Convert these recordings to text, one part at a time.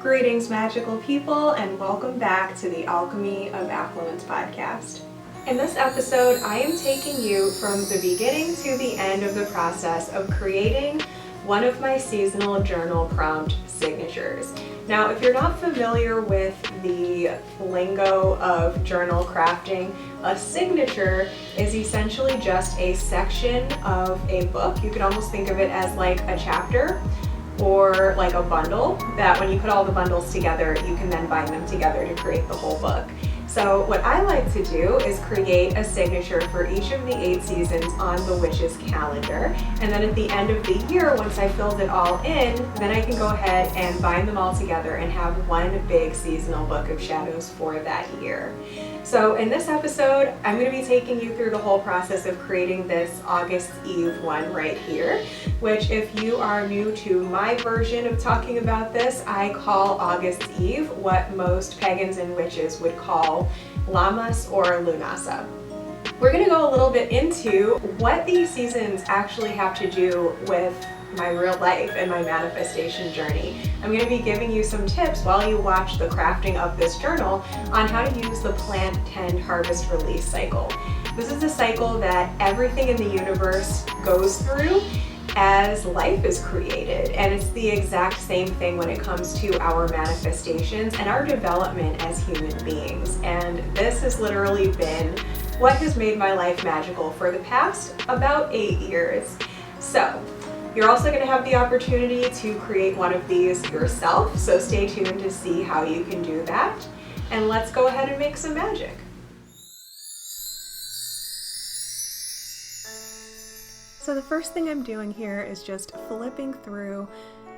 Greetings, magical people, and welcome back to the Alchemy of Affluence podcast. In this episode, I am taking you from the beginning to the end of the process of creating one of my seasonal journal prompt signatures. Now, if you're not familiar with the lingo of journal crafting, a signature is essentially just a section of a book. You could almost think of it as like a chapter or like a bundle that when you put all the bundles together, you can then bind them together to create the whole book. So what I like to do is create a signature for each of the 8 seasons on the witch's calendar. And then at the end of the year, once I filled it all in, then I can go ahead and bind them all together and have one big seasonal book of shadows for that year. So in this episode, I'm going to be taking you through the whole process of creating this August Eve one right here, which if you are new to my version of talking about this, I call August Eve what most pagans and witches would call Lammas or Lughnasadh. We're going to go a little bit into what these seasons actually have to do with my real life and my manifestation journey. I'm going to be giving you some tips while you watch the crafting of this journal on how to use the plant, tend, harvest, release cycle. This is a cycle that everything in the universe goes through as life is created, and it's the exact same thing when it comes to our manifestations and our development as human beings. And this has literally been what has made my life magical for the past about 8 years. So you're also going to have the opportunity to create one of these yourself, so stay tuned to see how you can do that. And let's go ahead and make some magic. So the first thing I'm doing here is just flipping through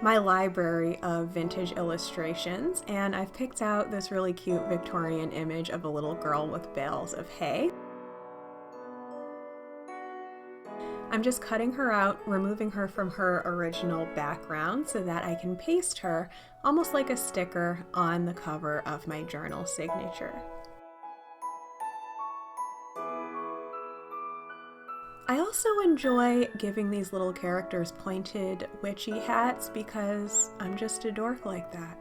my library of vintage illustrations, and I've picked out this really cute Victorian image of a little girl with bales of hay. I'm just cutting her out, removing her from her original background so that I can paste her almost like a sticker on the cover of my journal signature. I also enjoy giving these little characters pointed witchy hats because I'm just a dork like that.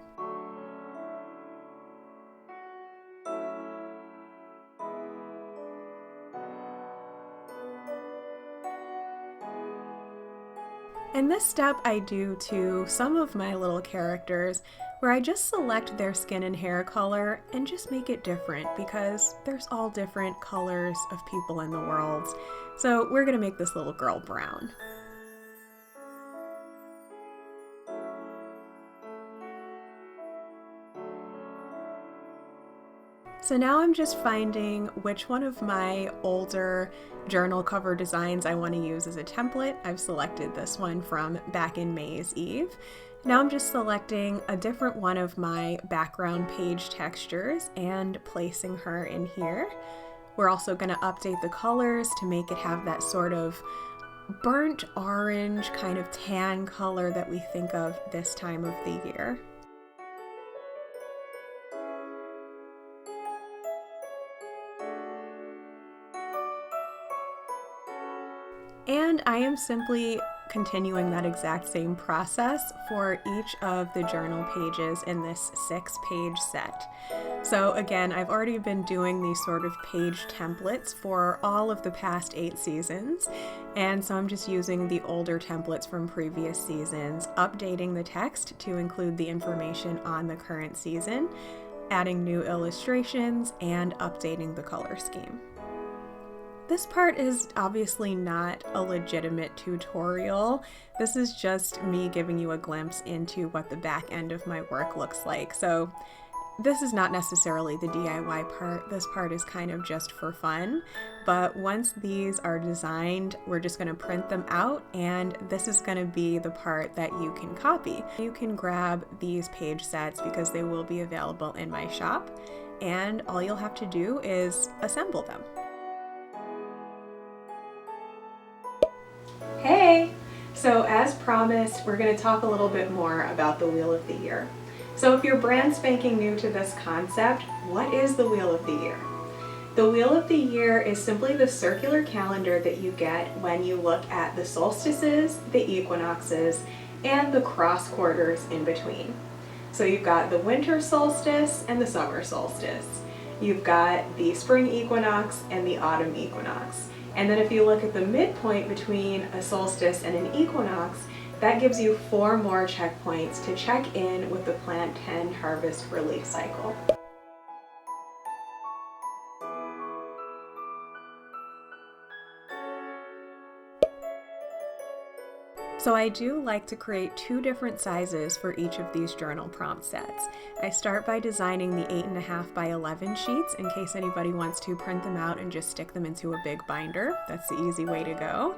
And this step I do to some of my little characters where I just select their skin and hair color and just make it different because there's all different colors of people in the world. So we're gonna make this little girl brown. So now I'm just finding which one of my older journal cover designs I want to use as a template. I've selected this one from back in May's Eve. Now I'm just selecting a different one of my background page textures and placing her in here. We're also going to update the colors to make it have that sort of burnt orange kind of tan color that we think of this time of the year. And I am simply continuing that exact same process for each of the journal pages in this 6-page set. So again, I've already been doing these sort of page templates for all of the past 8 seasons, and so I'm just using the older templates from previous seasons, updating the text to include the information on the current season, adding new illustrations, and updating the color scheme. This part is obviously not a legitimate tutorial. This is just me giving you a glimpse into what the back end of my work looks like. So this is not necessarily the DIY part. This part is kind of just for fun. But once these are designed, we're just going to print them out, and this is going to be the part that you can copy. You can grab these page sets because they will be available in my shop, and all you'll have to do is assemble them. Hey! So as promised, we're going to talk a little bit more about the Wheel of the Year. So if you're brand spanking new to this concept, what is the Wheel of the Year? The Wheel of the Year is simply the circular calendar that you get when you look at the solstices, the equinoxes, and the cross quarters in between. So you've got the winter solstice and the summer solstice. You've got the spring equinox and the autumn equinox. And then if you look at the midpoint between a solstice and an equinox, that gives you 4 more checkpoints to check in with the plant tend harvest release cycle. So I do like to create 2 different sizes for each of these journal prompt sets. I start by designing the 8.5 by 11 sheets in case anybody wants to print them out and just stick them into a big binder. That's the easy way to go.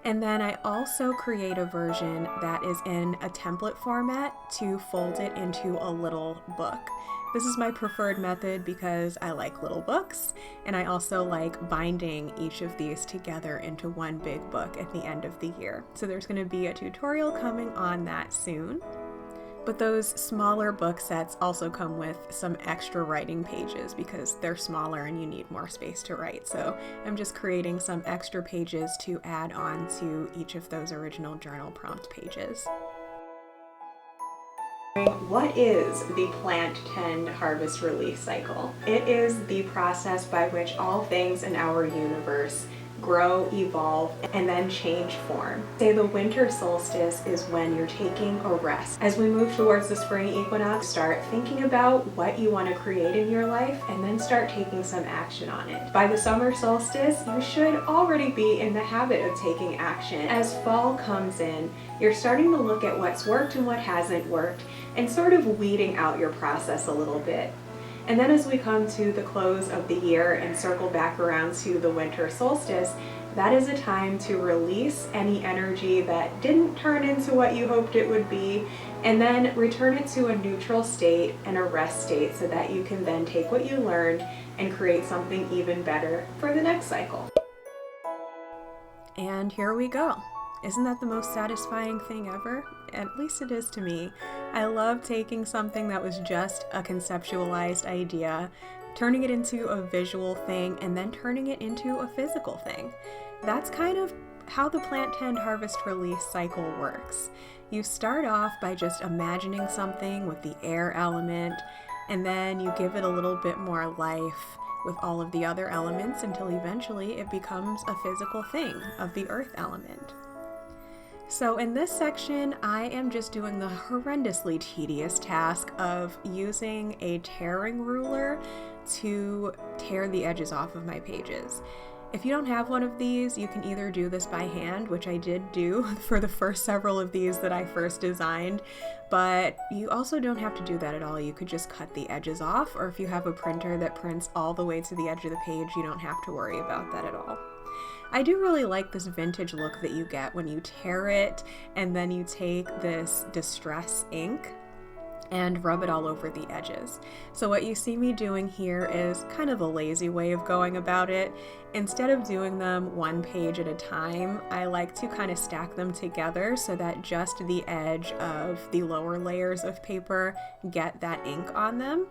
And then I also create a version that is in a template format to fold it into a little book. This is my preferred method because I like little books, and I also like binding each of these together into one big book at the end of the year. So there's going to be a tutorial coming on that soon. But those smaller book sets also come with some extra writing pages because they're smaller and you need more space to write. So I'm just creating some extra pages to add on to each of those original journal prompt pages. What is the plant tend harvest release cycle? It is the process by which all things in our universe grow, evolve, and then change form. Say the winter solstice is when you're taking a rest. As we move towards the spring equinox, start thinking about what you want to create in your life and then start taking some action on it. By the summer solstice, you should already be in the habit of taking action. As fall comes in, you're starting to look at what's worked and what hasn't worked and sort of weeding out your process a little bit. And then as we come to the close of the year and circle back around to the winter solstice, that is a time to release any energy that didn't turn into what you hoped it would be, and then return it to a neutral state and a rest state so that you can then take what you learned and create something even better for the next cycle. And here we go. Isn't that the most satisfying thing ever? At least it is to me. I love taking something that was just a conceptualized idea, turning it into a visual thing, and then turning it into a physical thing. That's kind of how the plant tend harvest release cycle works. You start off by just imagining something with the air element, and then you give it a little bit more life with all of the other elements until eventually it becomes a physical thing of the earth element. So in this section, I am just doing the horrendously tedious task of using a tearing ruler to tear the edges off of my pages. If you don't have one of these, you can either do this by hand, which I did do for the first several of these that I first designed, but you also don't have to do that at all. You could just cut the edges off, or if you have a printer that prints all the way to the edge of the page, you don't have to worry about that at all. I do really like this vintage look that you get when you tear it and then you take this distress ink and rub it all over the edges. So what you see me doing here is kind of a lazy way of going about it. Instead of doing them one page at a time, I like to kind of stack them together so that just the edge of the lower layers of paper get that ink on them.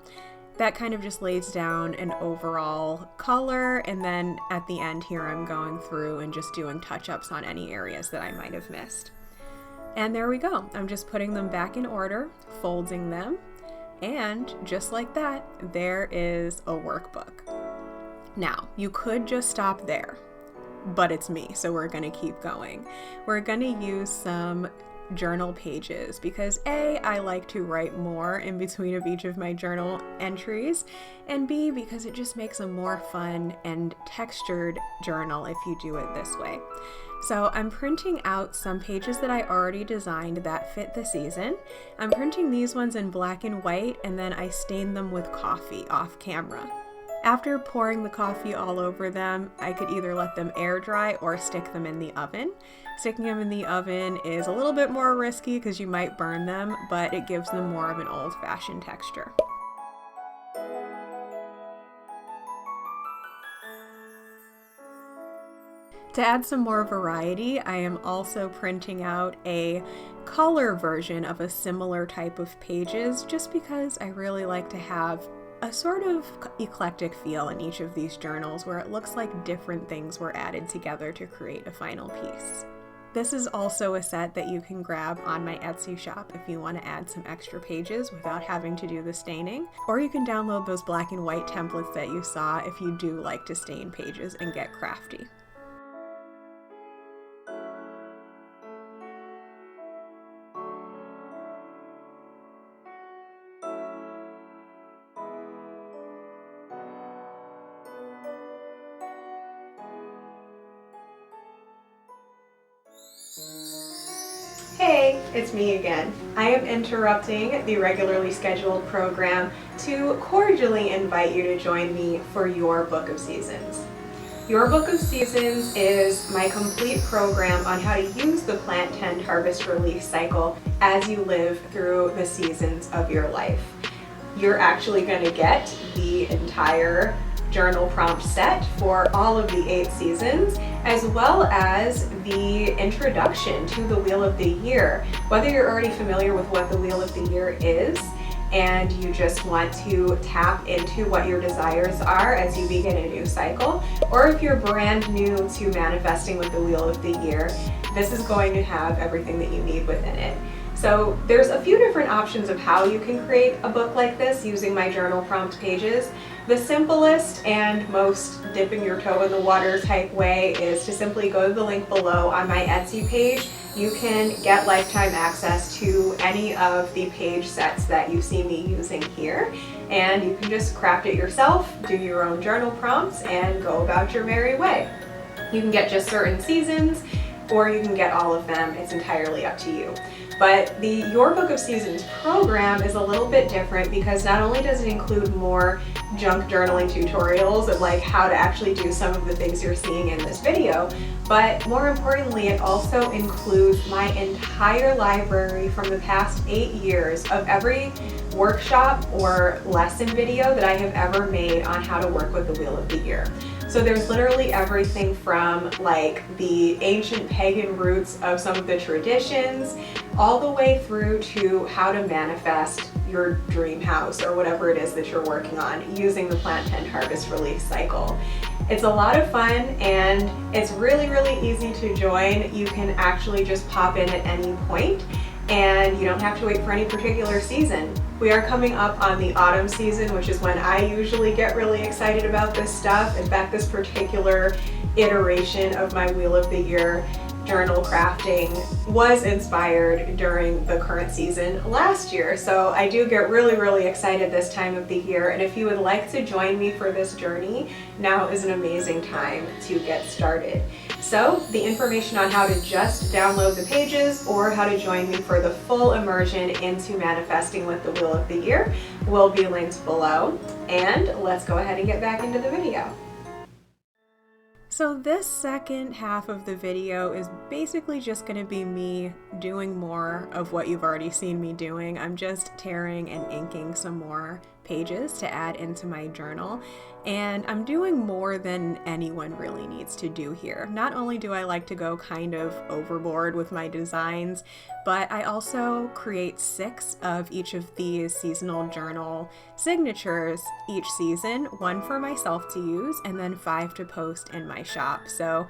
That kind of just lays down an overall color, and then at the end here I'm going through and just doing touch-ups on any areas that I might have missed. And there we go. I'm just putting them back in order, folding them, and just like that, there is a workbook. Now, you could just stop there, but it's me, so we're gonna keep going. We're gonna use some journal pages because A, I like to write more in between of each of my journal entries, and B, because it just makes a more fun and textured journal if you do it this way. So I'm printing out some pages that I already designed that fit the season. I'm printing these ones in black and white, and then I stain them with coffee off camera. After pouring the coffee all over them, I could either let them air dry or stick them in the oven. Sticking them in the oven is a little bit more risky because you might burn them, but it gives them more of an old-fashioned texture. To add some more variety, I am also printing out a color version of a similar type of pages just because I really like to have a sort of eclectic feel in each of these journals where it looks like different things were added together to create a final piece. This is also a set that you can grab on my Etsy shop if you want to add some extra pages without having to do the staining. Or you can download those black and white templates that you saw if you do like to stain pages and get crafty. Hey, it's me again. I am interrupting the regularly scheduled program to cordially invite you to join me for your Book of Seasons. Your Book of Seasons is my complete program on how to use the plant tend harvest release cycle as you live through the seasons of your life. You're actually going to get the entire journal prompt set for all of the 8 seasons, as well as the introduction to the Wheel of the Year. Whether you're already familiar with what the Wheel of the Year is and you just want to tap into what your desires are as you begin a new cycle, or if you're brand new to manifesting with the Wheel of the Year, this is going to have everything that you need within it. So there's a few different options of how you can create a book like this using my journal prompt pages. The simplest and most dipping your toe in the water type way is to simply go to the link below on my Etsy page. You can get lifetime access to any of the page sets that you see me using here, and you can just craft it yourself, do your own journal prompts, and go about your merry way. You can get just certain seasons, or you can get all of them. It's entirely up to you. But the Your Book of Seasons program is a little bit different because not only does it include more junk journaling tutorials of like how to actually do some of the things you're seeing in this video, but more importantly, it also includes my entire library from the past 8 years of every workshop or lesson video that I have ever made on how to work with the Wheel of the Year. So there's literally everything from like the ancient pagan roots of some of the traditions, all the way through to how to manifest your dream house or whatever it is that you're working on using the plant tend harvest release cycle. It's a lot of fun and it's really, really easy to join. You can actually just pop in at any point and you don't have to wait for any particular season. We are coming up on the autumn season, which is when I usually get really excited about this stuff. In fact, this particular iteration of my Wheel of the Year journal crafting was inspired during the current season last year. So I do get really, really excited this time of the year. And if you would like to join me for this journey, now is an amazing time to get started. So the information on how to just download the pages or how to join me for the full immersion into manifesting with the Wheel of the Year will be linked below. And let's go ahead and get back into the video. So this second half of the video is basically just going to be me doing more of what you've already seen me doing. I'm just tearing and inking some more pages to add into my journal, and I'm doing more than anyone really needs to do here. Not only do I like to go kind of overboard with my designs, but I also create 6 of each of these seasonal journal signatures each season, 1 for myself to use and then 5 to post in my shop. So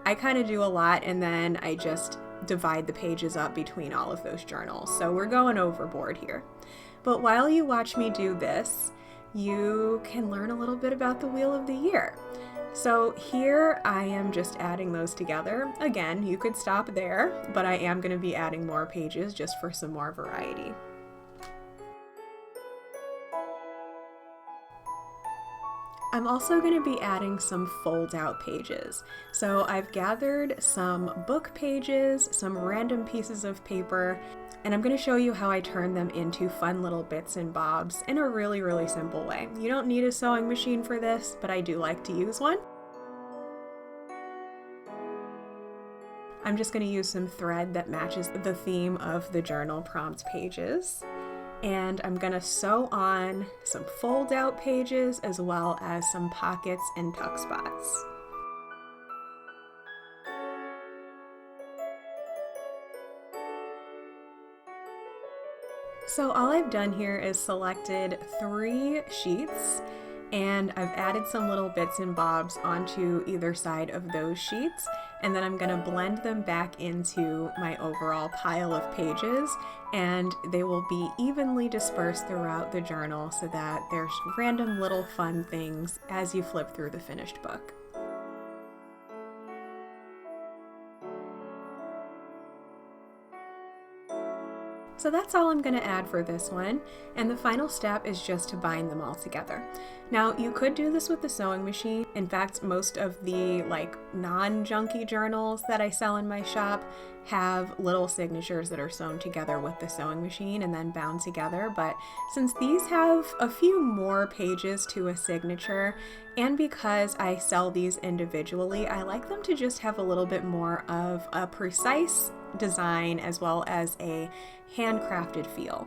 I kind of do a lot and then I just divide the pages up between all of those journals. So we're going overboard here. But while you watch me do this, you can learn a little bit about the Wheel of the Year. So here I am just adding those together. Again, you could stop there, but I am going to be adding more pages just for some more variety. I'm also going to be adding some fold-out pages. So I've gathered some book pages, some random pieces of paper, and I'm going to show you how I turn them into fun little bits and bobs in a really, really simple way. You don't need a sewing machine for this, but I do like to use one. I'm just going to use some thread that matches the theme of the journal prompt pages. And I'm going to sew on some fold-out pages as well as some pockets and tuck spots. So all I've done here is selected 3 sheets and I've added some little bits and bobs onto either side of those sheets, and then I'm going to blend them back into my overall pile of pages, and they will be evenly dispersed throughout the journal so that there's random little fun things as you flip through the finished book. So that's all I'm going to add for this one, and the final step is just to bind them all together. Now, you could do this with the sewing machine. In fact, most of the non-junky journals that I sell in my shop have little signatures that are sewn together with the sewing machine and then bound together, but since these have a few more pages to a signature, and because I sell these individually, I like them to just have a little bit more of a precise design as well as a handcrafted feel.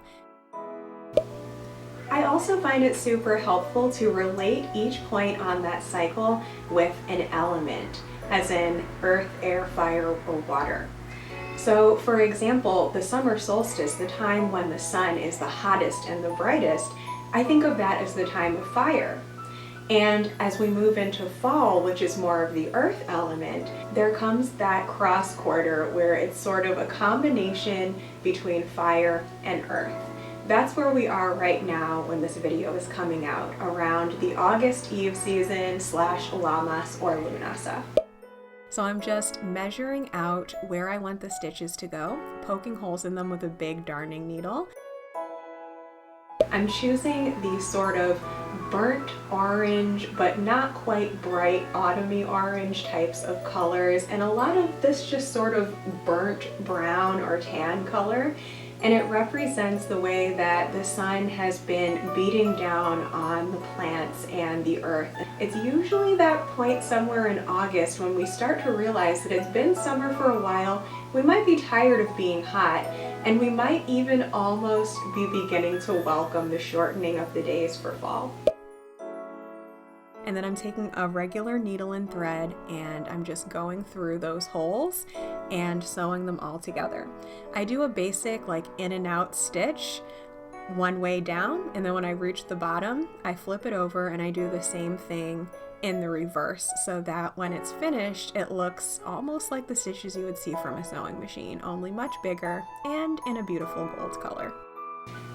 I also find it super helpful to relate each point on that cycle with an element, as in earth, air, fire, or water. So for example, the summer solstice, the time when the sun is the hottest and the brightest, I think of that as the time of fire. And as we move into fall, which is more of the earth element, there comes that cross quarter where it's sort of a combination between fire and earth. That's where we are right now when this video is coming out, around the August Eve season / Lammas or Lughnasadh. So I'm just measuring out where I want the stitches to go, poking holes in them with a big darning needle. I'm choosing these sort of burnt orange, but not quite bright autumny orange types of colors, and a lot of this just sort of burnt brown or tan color, and it represents the way that the sun has been beating down on the plants and the earth. It's usually that point somewhere in August when we start to realize that it's been summer for a while, we might be tired of being hot, and we might even almost be beginning to welcome the shortening of the days for fall. And then I'm taking a regular needle and thread and I'm just going through those holes and sewing them all together. I do a basic in and out stitch one way down, and then when I reach the bottom, I flip it over and I do the same thing in the reverse so that when it's finished, it looks almost like the stitches you would see from a sewing machine, only much bigger and in a beautiful gold color.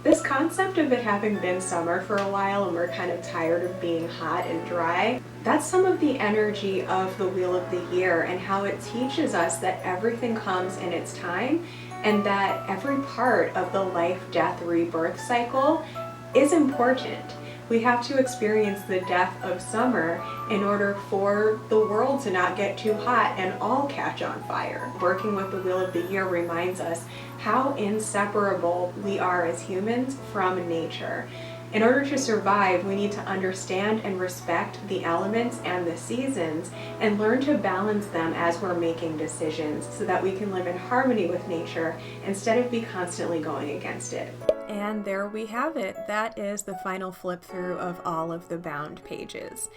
This concept of it having been summer for a while and we're kind of tired of being hot and dry, that's some of the energy of the Wheel of the Year and how it teaches us that everything comes in its time and that every part of the life, death, rebirth cycle is important. We have to experience the death of summer in order for the world to not get too hot and all catch on fire. Working with the Wheel of the Year reminds us how inseparable we are as humans from nature. In order to survive, we need to understand and respect the elements and the seasons and learn to balance them as we're making decisions so that we can live in harmony with nature instead of be constantly going against it. And there we have it. That is the final flip through of all of the bound pages.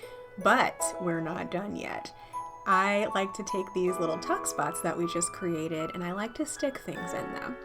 But we're not done yet. I like to take these little tuck spots that we just created and I like to stick things in them.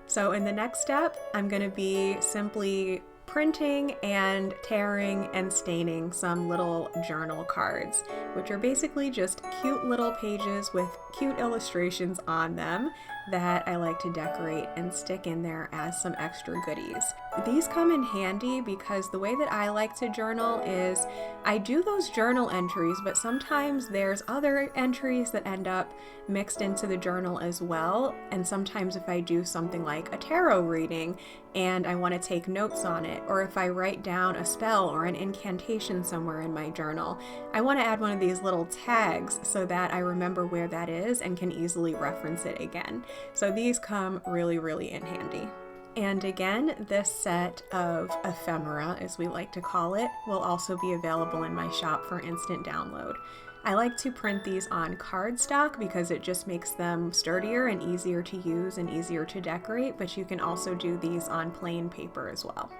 So in the next step, I'm going to be simply printing and tearing and staining some little journal cards, which are basically just cute little pages with cute illustrations on them that I like to decorate and stick in there as some extra goodies. These come in handy because the way that I like to journal is I do those journal entries, but sometimes there's other entries that end up mixed into the journal as well. And sometimes if I do something like a tarot reading and I want to take notes on it, or if I write down a spell or an incantation somewhere in my journal, I want to add one of these little tags so that I remember where that is and can easily reference it again. So these come really, really in handy. And again, this set of ephemera, as we like to call it, will also be available in my shop for instant download. I like to print these on cardstock because it just makes them sturdier and easier to use and easier to decorate, but you can also do these on plain paper as well.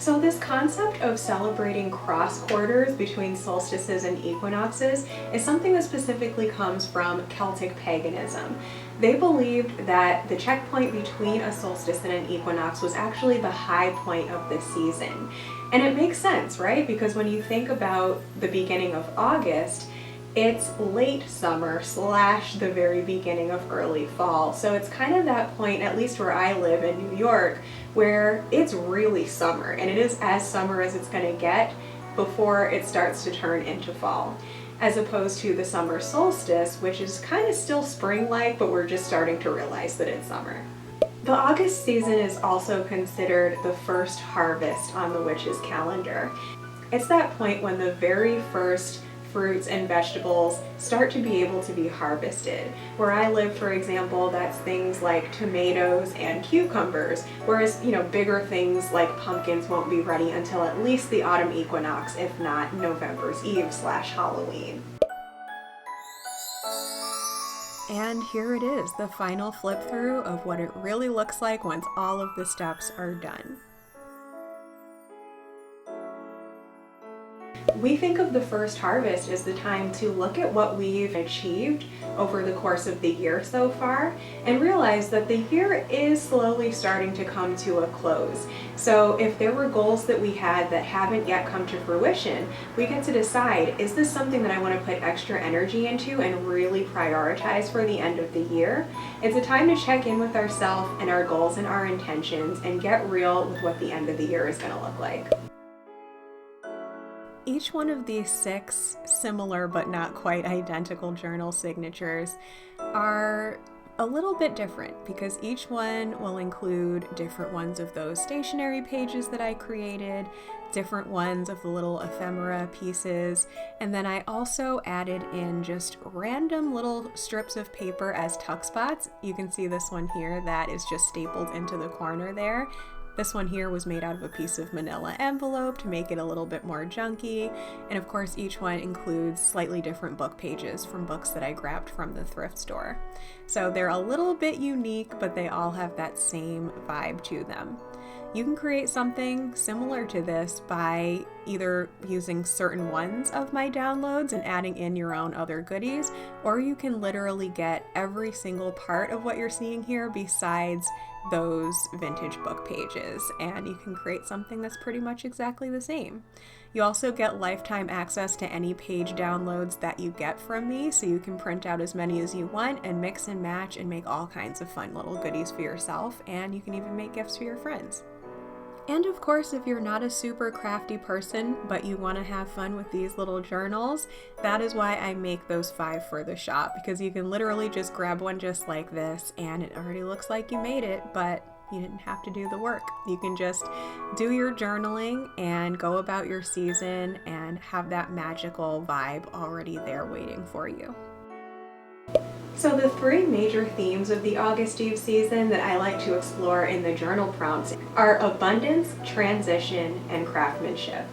So this concept of celebrating cross quarters between solstices and equinoxes is something that specifically comes from Celtic paganism. They believed that the checkpoint between a solstice and an equinox was actually the high point of the season. And it makes sense, right? Because when you think about the beginning of August, it's late summer / the very beginning of early fall. So it's kind of that point, at least where I live in New York, where it's really summer, and it is as summer as it's going to get before it starts to turn into fall, as opposed to the summer solstice, which is kind of still spring-like, but we're just starting to realize that it's summer. The August season is also considered the first harvest on the witch's calendar. It's that point when the very first fruits and vegetables start to be able to be harvested. Where I live, for example, that's things like tomatoes and cucumbers, whereas, bigger things like pumpkins won't be ready until at least the autumn equinox, if not November's Eve / Halloween. And here it is, the final flip through of what it really looks like once all of the steps are done. We think of the first harvest as the time to look at what we've achieved over the course of the year so far and realize that the year is slowly starting to come to a close. So if there were goals that we had that haven't yet come to fruition, we get to decide, is this something that I want to put extra energy into and really prioritize for the end of the year? It's a time to check in with ourselves and our goals and our intentions and get real with what the end of the year is going to look like. Each one of these 6 similar but not quite identical journal signatures are a little bit different because each one will include different ones of those stationery pages that I created, different ones of the little ephemera pieces, and then I also added in just random little strips of paper as tuck spots. You can see this one here that is just stapled into the corner there. This one here was made out of a piece of manila envelope to make it a little bit more junky, and of course each one includes slightly different book pages from books that I grabbed from the thrift store. So they're a little bit unique, but they all have that same vibe to them. You can create something similar to this by either using certain ones of my downloads and adding in your own other goodies, or you can literally get every single part of what you're seeing here besides those vintage book pages, and you can create something that's pretty much exactly the same. You also get lifetime access to any page downloads that you get from me, so you can print out as many as you want and mix and match and make all kinds of fun little goodies for yourself, and you can even make gifts for your friends. And of course, if you're not a super crafty person, but you want to have fun with these little journals, that is why I make those 5 for the shop, because you can literally just grab one just like this and it already looks like you made it, but you didn't have to do the work. You can just do your journaling and go about your season and have that magical vibe already there waiting for you. So the 3 major themes of the August Eve season that I like to explore in the journal prompts are abundance, transition, and craftsmanship.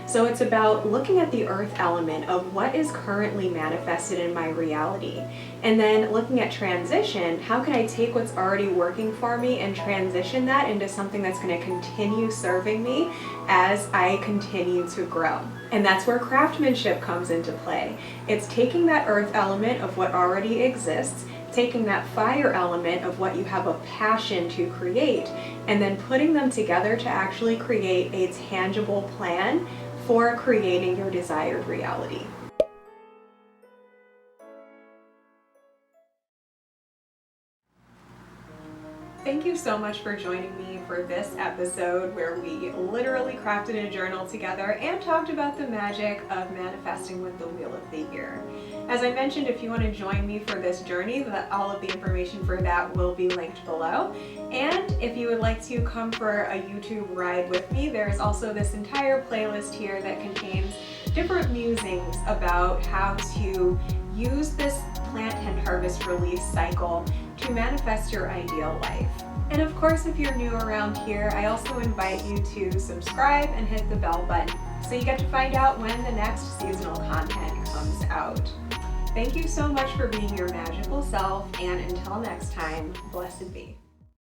So it's about looking at the earth element of what is currently manifested in my reality, and then looking at transition, how can I take what's already working for me and transition that into something that's going to continue serving me as I continue to grow. And that's where craftsmanship comes into play. It's taking that earth element of what already exists, taking that fire element of what you have a passion to create, and then putting them together to actually create a tangible plan for creating your desired reality. Thank you so much for joining me for this episode where we literally crafted a journal together and talked about the magic of manifesting with the Wheel of the Year. As I mentioned, if you want to join me for this journey, all of the information for that will be linked below. And if you would like to come for a YouTube ride with me, there's also this entire playlist here that contains different musings about how to use this plant and harvest release cycle to manifest your ideal life. And of course, if you're new around here, I also invite you to subscribe and hit the bell button so you get to find out when the next seasonal content comes out. Thank you so much for being your magical self, and until next time, blessed be.